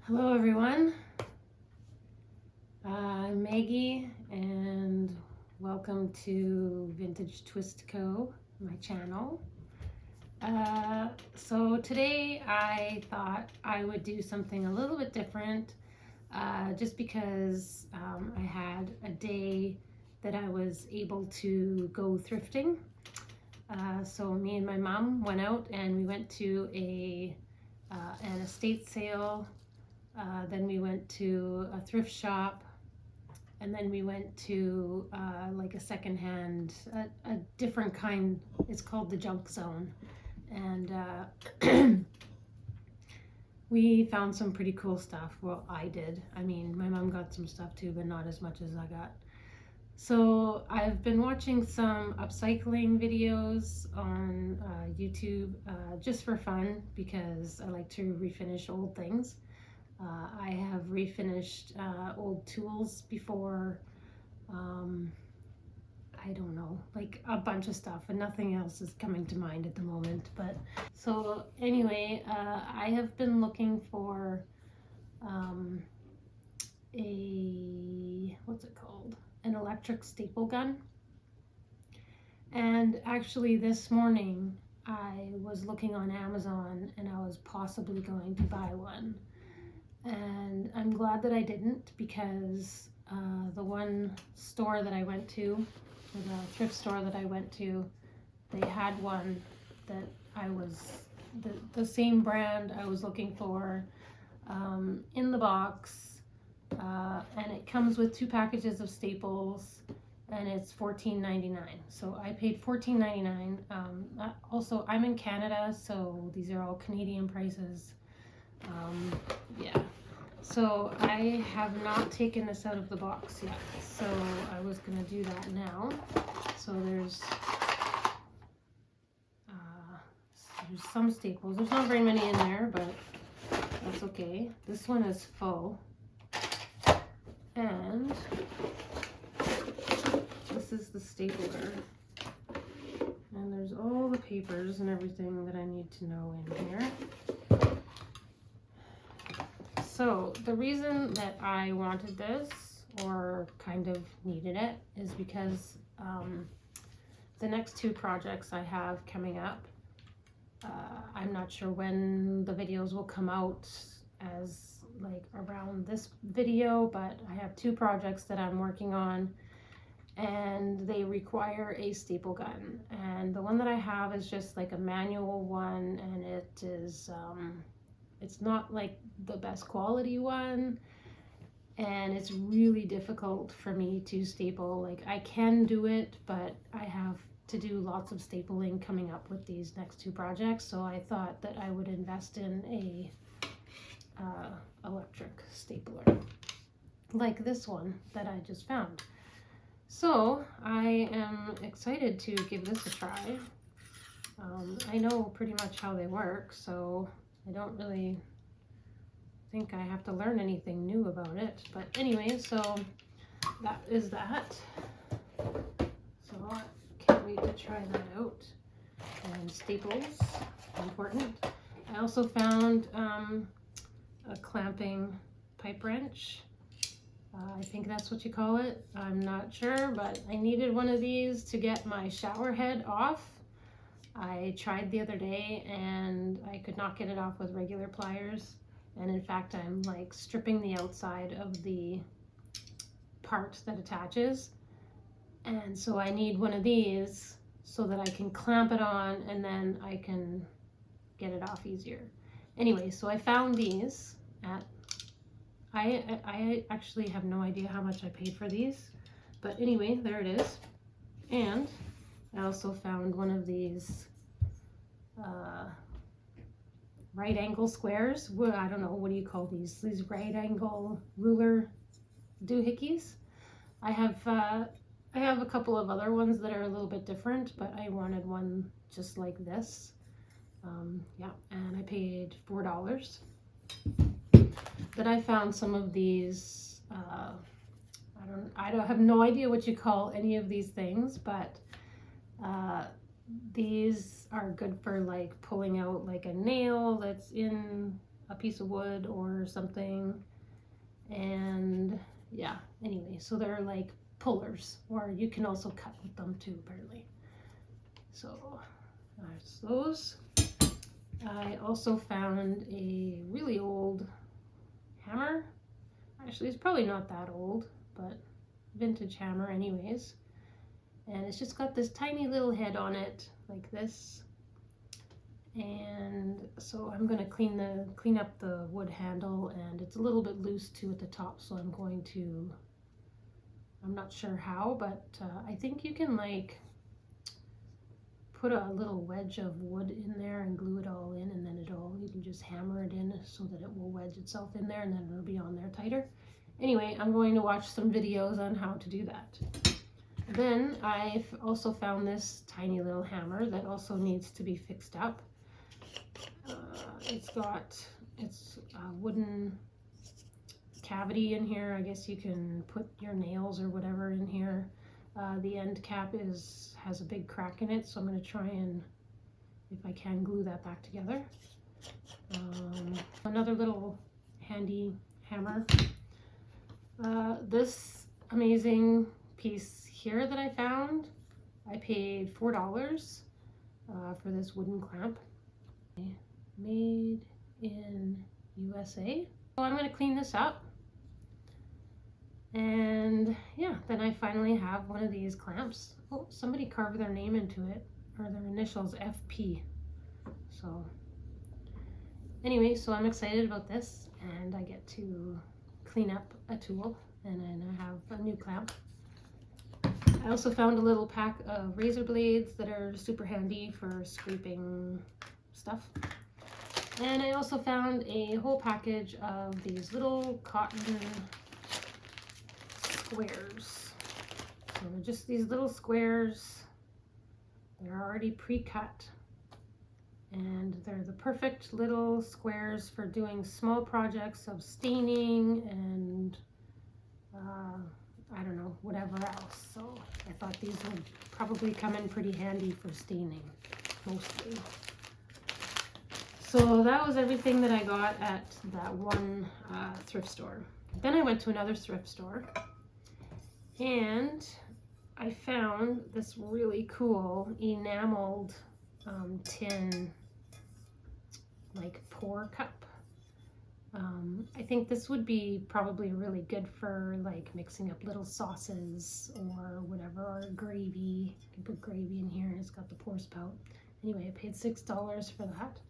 Hello everyone, I'm Maggie and welcome to Vintage Twist Co, my channel. So today I thought I would do something a little bit different just because I had a day that I was able to go thrifting. So me and my mom went out and we went to an estate sale. Then we went to a thrift shop, and then we went to like a secondhand, a different kind. It's called the junk zone, and we found some pretty cool stuff. Well, I did. I mean, my mom got some stuff too, but not as much as I got. So I've been watching some upcycling videos on YouTube just for fun because I like to refinish old things. I have refinished old tools before. I don't know, like a bunch of stuff, and nothing else is coming to mind at the moment. But so anyway, I have been looking for what's it called? An electric staple gun. And actually, this morning I was looking on Amazon and I was possibly going to buy one. And I'm glad that I didn't because the one store that I went to, the thrift store that I went to, they had one that I was, the same brand I was looking for in the box, and it comes with 2 packages of staples and it's $14.99. So I paid $14.99. Also, I'm in Canada, so these are all Canadian prices. Yeah, so I have not taken this out of the box yet, so I was gonna do that now. So there's some staples. There's not very many in there, but that's okay. This one is full, and this is the stapler, and there's all the papers and everything that I need to know in here. So the reason that I wanted this, or kind of needed it, is because the next 2 projects I have coming up, I'm not sure when the videos will come out as like around this video, but I have 2 projects that I'm working on and they require a staple gun. And the one that I have is just like a manual one, and it is it's not like the best quality one, and it's really difficult for me to staple. Like, I can do it, but I have to do lots of stapling coming up with these next 2 projects, so I thought that I would invest in a electric stapler like this one that I just found. So I am excited to give this a try. I know pretty much how they work, so I don't really think I have to learn anything new about it. But anyway, so that is that. So I can't wait to try that out. And staples, important. I also found a clamping pipe wrench. I think that's what you call it. I'm not sure, but I needed one of these to get my shower head off. I tried the other day and I could not get it off with regular pliers. And in fact, I'm like stripping the outside of the part that attaches. And so I need one of these so that I can clamp it on and then I can get it off easier. Anyway, so I found these at, I actually have no idea how much I paid for these, but anyway, there it is. And I also found one of these right angle squares. Well, I don't know, what do you call these right angle ruler doohickeys. I have a couple of other ones that are a little bit different, but I wanted one just like this. Yeah, and I paid $4. But I found some of these, I don't have no idea what you call any of these things, but these are good for like pulling out like a nail that's in a piece of wood or something. And yeah, anyway, so they're like pullers, or you can also cut with them too, apparently. So there's those. I also found a really old hammer. Actually, it's probably not that old, but vintage hammer anyways. And it's just got this tiny little head on it like this. And so I'm going to clean up the wood handle, and it's a little bit loose too at the top, so I'm not sure how, but I think you can like put a little wedge of wood in there and glue it all in, and then you can just hammer it in so that it will wedge itself in there, and then it'll be on there tighter. Anyway, I'm going to watch some videos on how to do that. Then I've also found this tiny little hammer that also needs to be fixed up. It's a wooden cavity in here. I guess you can put your nails or whatever in here. The end cap has a big crack in it, so I'm going to try and, if I can, glue that back together. Another little handy hammer. This amazing piece here that I found, I paid $4 for this wooden clamp. Made in USA. So I'm going to clean this up, and yeah, then I finally have one of these clamps. Oh, somebody carved their name into it, or their initials, FP. So anyway, so I'm excited about this, and I get to clean up a tool, and then I have a new clamp. I also found a little pack of razor blades that are super handy for scraping stuff. And I also found a whole package of these little cotton squares. So they're just these little squares. They're already pre-cut. And they're the perfect little squares for doing small projects of staining and I don't know, whatever else. So I thought these would probably come in pretty handy for staining, mostly. So that was everything that I got at that one thrift store. Then I went to another thrift store, and I found this really cool enameled tin, like pour cup. I think this would be probably really good for like mixing up little sauces or whatever, or gravy. You can put gravy in here, and it's got the pour spout. Anyway, I paid $6 for that.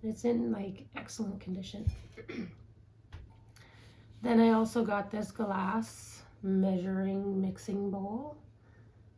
It's in like excellent condition. Then I also got this glass measuring mixing bowl.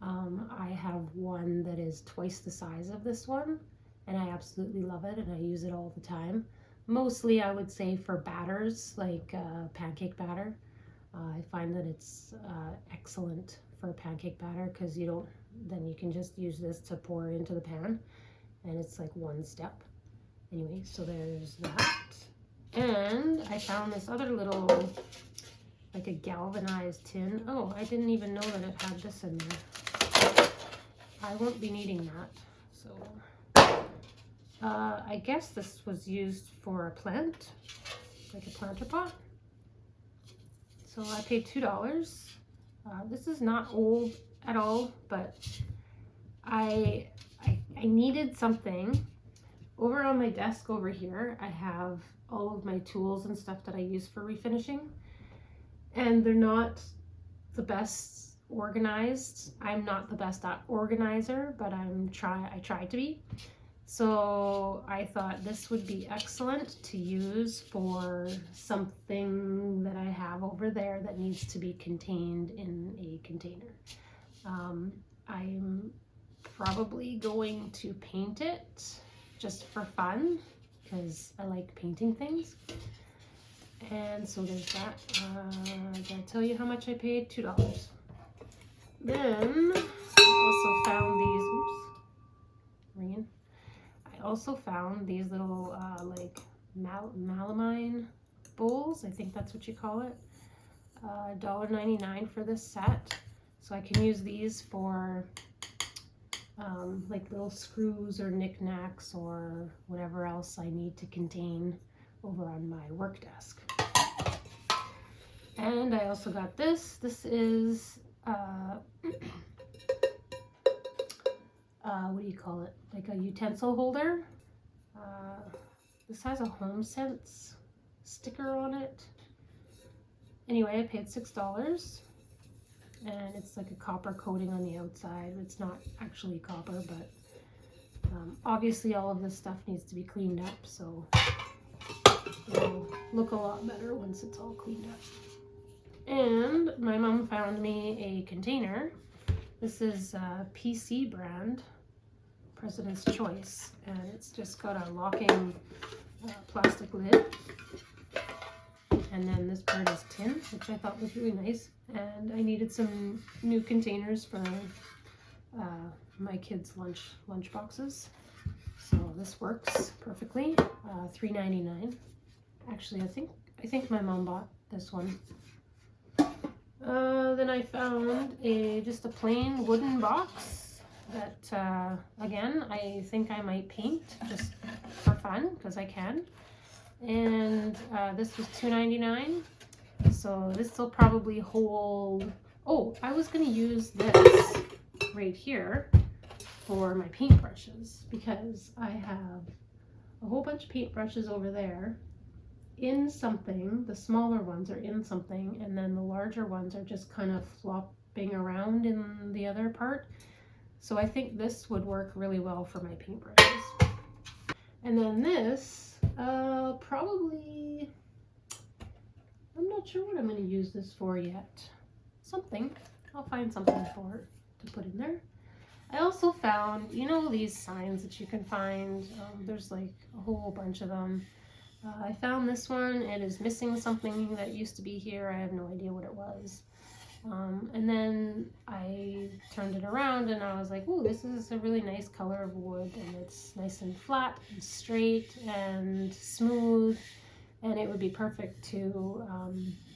I have one that is twice the size of this one, and I absolutely love it, and I use it all the time. Mostly I would say for batters, like pancake batter. I find that it's excellent for pancake batter, because then you can just use this to pour into the pan, and it's like one step. Anyway, so there's that. And I found this other little, like a galvanized tin. Oh, I didn't even know that it had this in there. I won't be needing that. So I guess this was used for a plant, like a planter pot. So I paid $2. This is not old at all, but I needed something. Over on my desk over here, I have all of my tools and stuff that I use for refinishing, and they're not the best organized. I'm not the best organizer, but I try to be. So I thought this would be excellent to use for something that I have over there that needs to be contained in a container. I'm probably going to paint it just for fun, because I like painting things. And so there's that. Did I tell you how much I paid? $2. Then I also found these, I also found these little like melamine bowls. I think that's what you call it. $1.99 for this set. So I can use these for like little screws or knickknacks or whatever else I need to contain over on my work desk. And I also got this. This is, what do you call it? Like a utensil holder. This has a HomeSense sticker on it. Anyway, I paid $6. And it's like a copper coating on the outside. It's not actually copper, but obviously all of this stuff needs to be cleaned up, so it'll look a lot better once it's all cleaned up. And my mom found me a container. This is a PC brand, President's Choice, and it's just got a locking plastic lid. And then this part is tin, which I thought was really nice. And I needed some new containers for my kids' lunch boxes. So this works perfectly. $3.99. Actually, I think my mom bought this one. Then I found just a plain wooden box that again I think I might paint just for fun because I can. And this was $2.99. So this will probably hold. Oh, I was going to use this right here for my paintbrushes because I have a whole bunch of paintbrushes over there in something. The smaller ones are in something, and then the larger ones are just kind of flopping around in the other part. So I think this would work really well for my paintbrushes. And then this, probably, I'm not sure what I'm going to use this for yet. Something. I'll find something for it to put in there. I also found, you know, these signs that you can find. There's like a whole bunch of them. I found this one. It is missing something that used to be here. I have no idea what it was. And then I turned it around and I was like, ooh, this is a really nice color of wood, and it's nice and flat and straight and smooth, and it would be perfect to,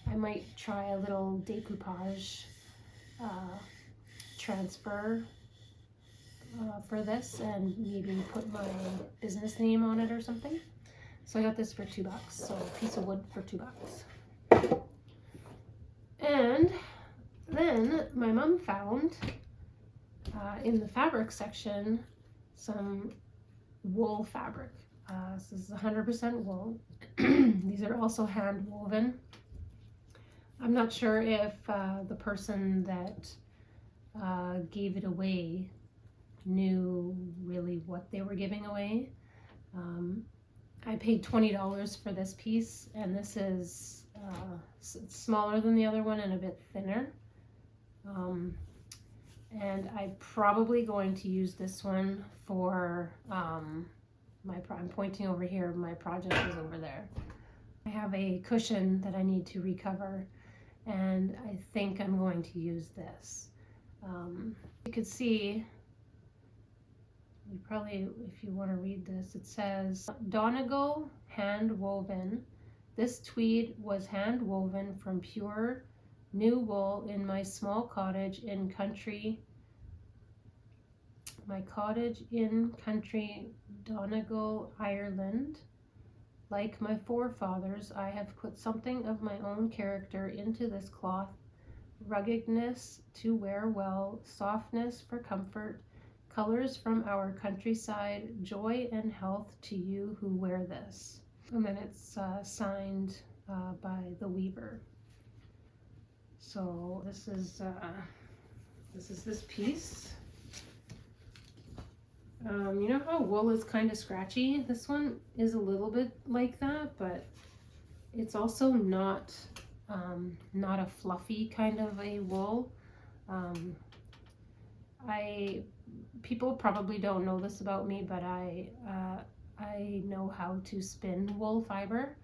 I might try a little decoupage transfer for this and maybe put my business name on it or something. So I got this for $2, so a piece of wood for $2. And then my mom found in the fabric section some wool fabric. This is 100% wool. These are also hand woven. I'm not sure if the person that gave it away knew really what they were giving away. I paid $20 for this piece, and this is smaller than the other one and a bit thinner. And I'm probably going to use this one for I'm pointing over here, my project is over there. I have a cushion that I need to recover, and I think I'm going to use this. You could see, you probably, if you want to read this, it says, Donegal hand woven. This tweed was hand woven from pure new wool in my small cottage in country Donegal, Ireland. Like my forefathers, I have put something of my own character into this cloth. Ruggedness to wear well, softness for comfort, colors from our countryside, joy and health to you who wear this. And then it's signed by the weaver. So this is this piece. You know how wool is kind of scratchy? This one is a little bit like that, but it's also not a fluffy kind of a wool. People probably don't know this about me, but I know how to spin wool fiber.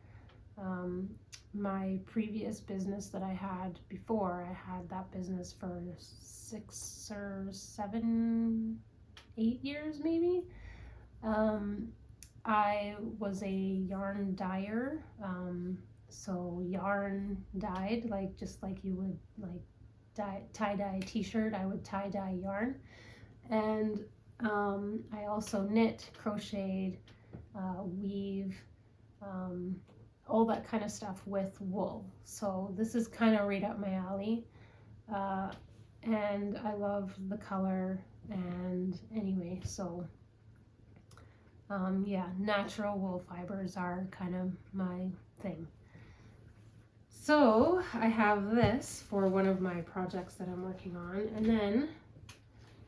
My previous business that I had before, I had that business for 6 or 7, 8 years maybe. I was a yarn dyer, so yarn dyed, like just like you would like tie-dye t-shirt, I would tie-dye yarn. And I also knit, crocheted, weave, all that kind of stuff with wool. So this is kind of right up my alley. And I love the color, and anyway, so yeah, natural wool fibers are kind of my thing. So I have this for one of my projects that I'm working on, and then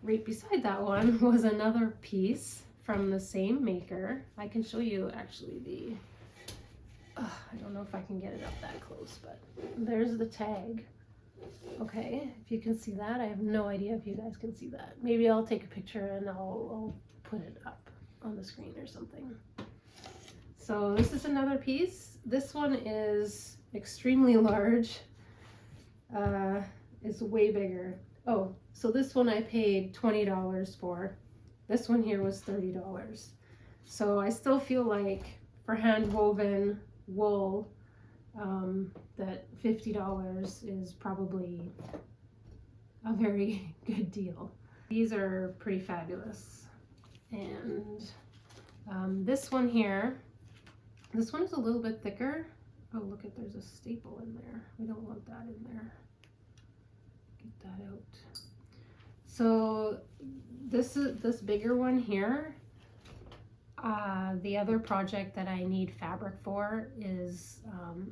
right beside that one was another piece from the same maker. I can show you actually the, I don't know if I can get it up that close, but there's the tag. Okay, if you can see that. I have no idea if you guys can see that. Maybe I'll take a picture and I'll put it up on the screen or something. So this is another piece. This one is extremely large. It's way bigger. Oh, so this one I paid $20 for. This one here was $30. So I still feel like for hand woven wool, that $50 is probably a very good deal. These are pretty fabulous. And this one here, this one is a little bit thicker. Oh, look at, there's a staple in there. We don't want that in there. Get that out. So this bigger one here, the other project that I need fabric for is,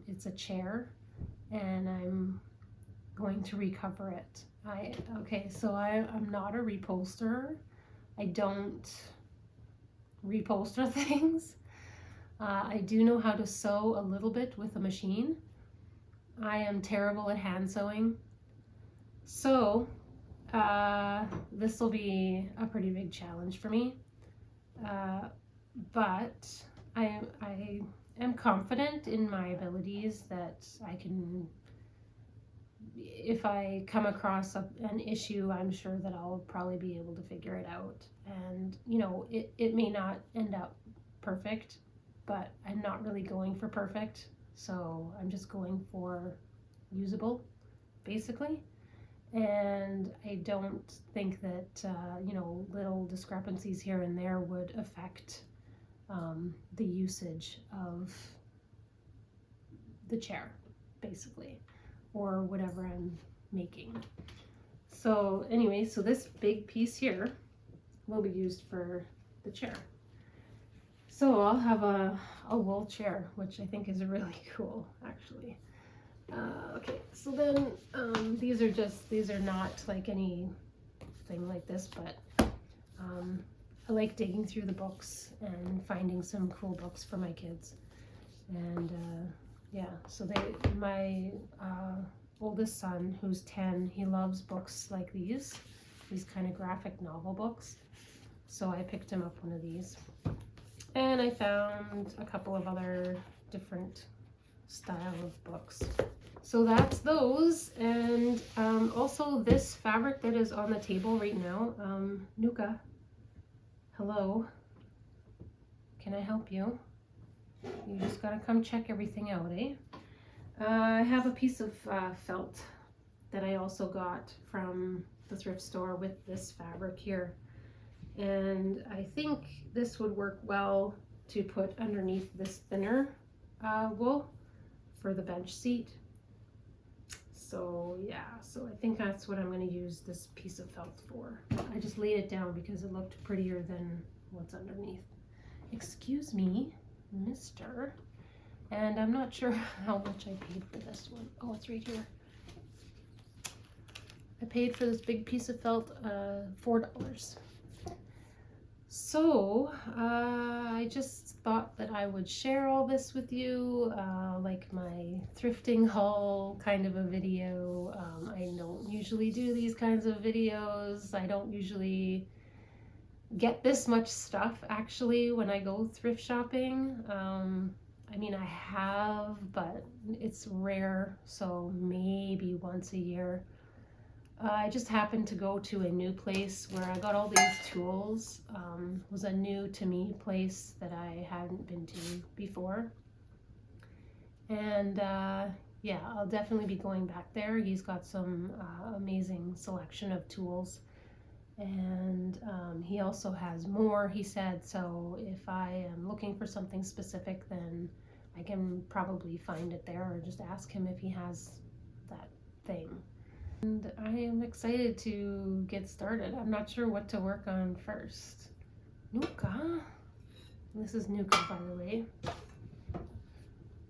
it's a chair, and I'm going to recover it. Okay, so I'm not a reposter. I don't reposter things. I do know how to sew a little bit with a machine. I am terrible at hand sewing. So this will be a pretty big challenge for me. But I am confident in my abilities that I can, if I come across an issue, I'm sure that I'll probably be able to figure it out. And, you know, it may not end up perfect, but I'm not really going for perfect. So I'm just going for usable, basically. And I don't think that, you know, little discrepancies here and there would affect the usage of the chair, basically, or whatever I'm making. So anyway, so this big piece here will be used for the chair. So I'll have a wool chair, which I think is really cool, actually. Okay, so then these are not like anything like this, but I like digging through the books and finding some cool books for my kids. And yeah, so my oldest son, who's 10, he loves books like these kind of graphic novel books. So I picked him up one of these. And I found a couple of other different style of books. So that's those. And also this fabric that is on the table right now, Nuka, hello, can I help you? You just gotta come check everything out, eh? I have a piece of felt that I also got from the thrift store with this fabric here. And I think this would work well to put underneath this thinner wool for the bench seat. So yeah, so I think that's what I'm going to use this piece of felt for. I just laid it down because it looked prettier than what's underneath. Excuse me, mister. And I'm not sure how much I paid for this one. Oh, it's right here. I paid for this big piece of felt $4. So I just thought that I would share all this with you, like my thrifting haul kind of a video. I don't usually do these kinds of videos. I don't usually get this much stuff actually when I go thrift shopping. I mean, I have, but it's rare, so maybe once a year. I just happened to go to a new place where I got all these tools. It was a new to me place that I hadn't been to before. And yeah, I'll definitely be going back there. He's got some amazing selection of tools. And he also has more, he said, so if I am looking for something specific, then I can probably find it there or just ask him if he has that thing. And I am excited to get started. I'm not sure what to work on first. Nuka. This is Nuka, by the way.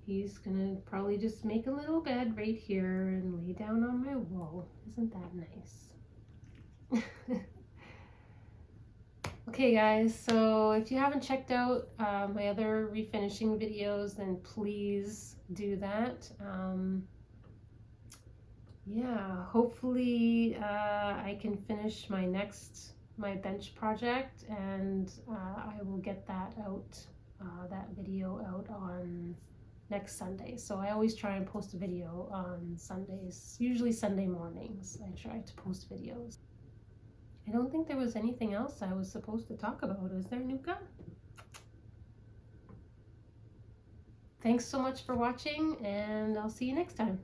He's gonna probably just make a little bed right here and lay down on my wall. Isn't that nice? Okay guys, so if you haven't checked out my other refinishing videos, then please do that. Yeah, hopefully I can finish my bench project, and I will get that out, that video out on next Sunday. So I always try and post a video on Sundays, usually Sunday mornings. I try to post videos. I don't think there was anything else I was supposed to talk about. Is there, Nuka? Thanks so much for watching, and I'll see you next time.